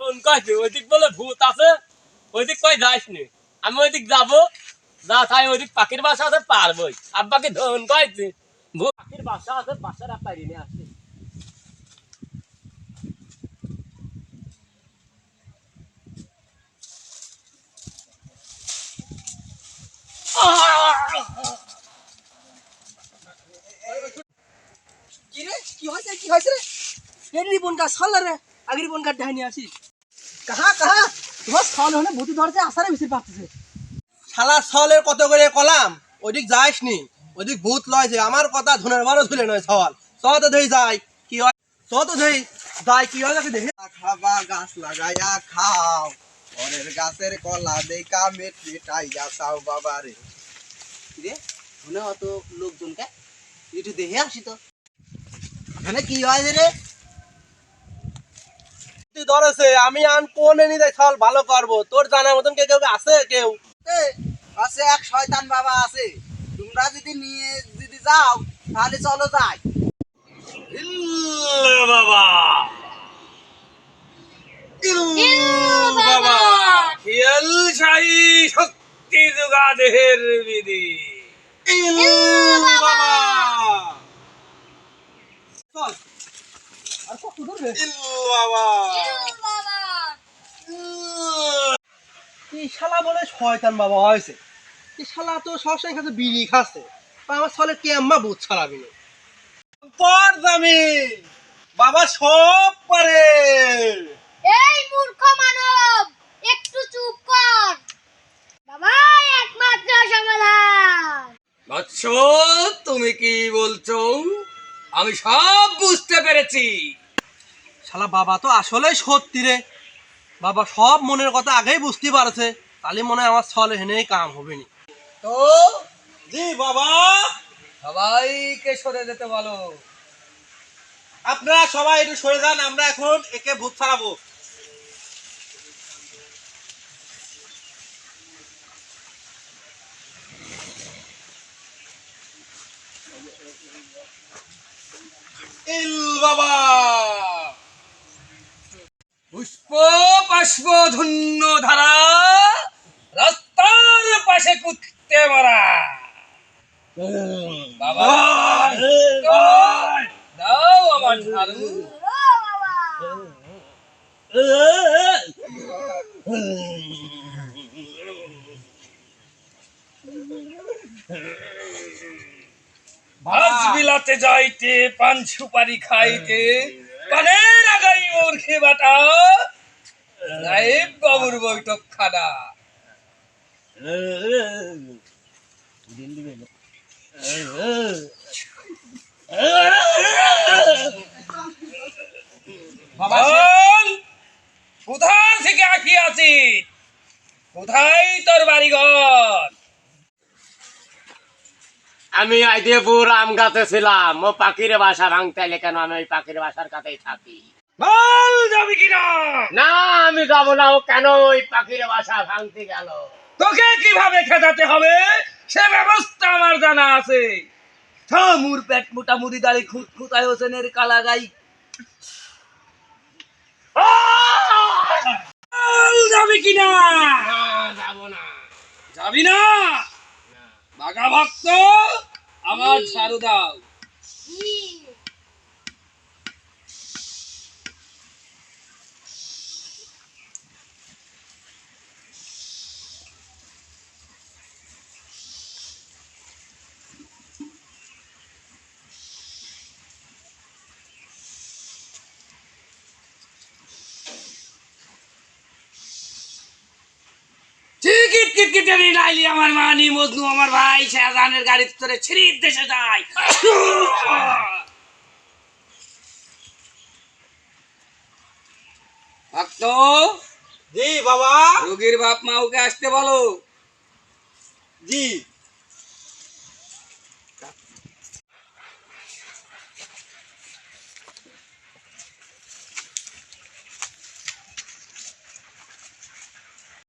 Phone কইছে ওইদিক বলে ভূত আছে, ওইদিক কই যাস নি। আমি ওইদিক যাব, যা তাই ওইদিক পাখির বাসা আছে পারবই। আব্বাকে ফোন কইছে ভূত পাখির বাসা আছে, বাসার পারি নিয়ে আসি। কি রে কি হয়েছে কি হয়েছে রে তেরি বোন কাজ ছল রে আগের বোন কাট ঢাইনি আসি কাহা কাহা তোমার ছল হলে ভূতি ধরছে আসারে বেশি পাচ্ছে শালা ছলের কত করে কলাম ওইদিক যাইস নি, ওইদিক ভূত লয়ছে। আমার কথা ধনের বারো ঝুলে নয় ছল। চ তো ধেই যাই কি হয়, চ তো ধেই যাই কি হয় দেখে দেখে। খাবা গাছ লাগাইয়া খাও, পরের গাছের কলা দেখা মেটাইয়া চাও বাবা রে। রে মনে অত লোকজনকে একটু দেখে আসি তো এখানে কি হয় রে। ধরেছে আমি আন কোন এনে দেয় ছল ভালো করবো, তোর জানার মতন কেউ কেউ আছে কেউ আছে? এক শয়তান বাবা আছে, তোমরা যদি নিয়ে যদি যাও তাহলে চলো যাই। বাবা বাবা খেয়াল শাহী শক্তি যোগা দেহের বিধি। বাবা চল আর কত দূর রে? বাবা কি শালা বলে শয়তান বাবা হয়েছে, কি শালা তো সবসময় খাচ্ছে বিড়ি খাচ্ছে, আমার ছলে কেম্মা বুঝ ছাড়াবি না। পর দামি বাবা সব পারে। এই মূর্খ মানব একটু চুপ কর বাবা একমাত্র সমাধান বৎস, তুমি কি বলছো? আমি সব বুঝতে পেরেছি। শালা বাবা তো আসলে সত্যি রে, বাবা সব মনের কথা আগেই বুঝতে পারছে, তাহলে মনে হয় আমার ছলে হেনেই কাম হবে নি তো। জি বাবা, সবাইকে সরে যেতে বলো। আপনারা সবাই একটু সরে যান, আমরা এখন একে ভূত ছাড়াবো। ইল বাবা পুষ্প পাশব ধন্য ধারা, রাস্তার পাশে কুত্তে মারা। বাবা দাও আমার ঝাড়ু। ভাজ বিলাতে যাইতে পান সুপারি খাইতে, পানের আগাই মূর্খে বাটা, সাহেব বাবুর বৈঠক খানা। বল, কোথা থেকে আসিয়াছি? কোথায় তোর বাড়িঘর? আমি আইদেপুর আম গাছে ছিলাম, ও পাখির বাসা ভাঙতে এলে কেন? আমি ওই পাখির বাসার কাছেই থাকি। বল যাবি কিনা? না আমি যাবো না। ও কেন ওই পাখির বাসা ভাঙতে গেল? তোকে কিভাবে খেদাতে হবে সে ব্যবস্থা আমার জানা আছে। মুর পেট মোটা মুড়ি দাড়ি খুঁত খুঁতায় হোসেনের কালা গাই। যাবি কিনা? যাবো না। যাবি না? বাঘা ভক্ত আমার ঝাড়ু দাও। আমার মানি মজনু আমার ভাই শাহজাহানের গাড়ির ভিতরে ছিরির দেশে যায়। ভক্ত, জি বাবা। রোগীর বাপ মা ওকে আসতে বলো। জি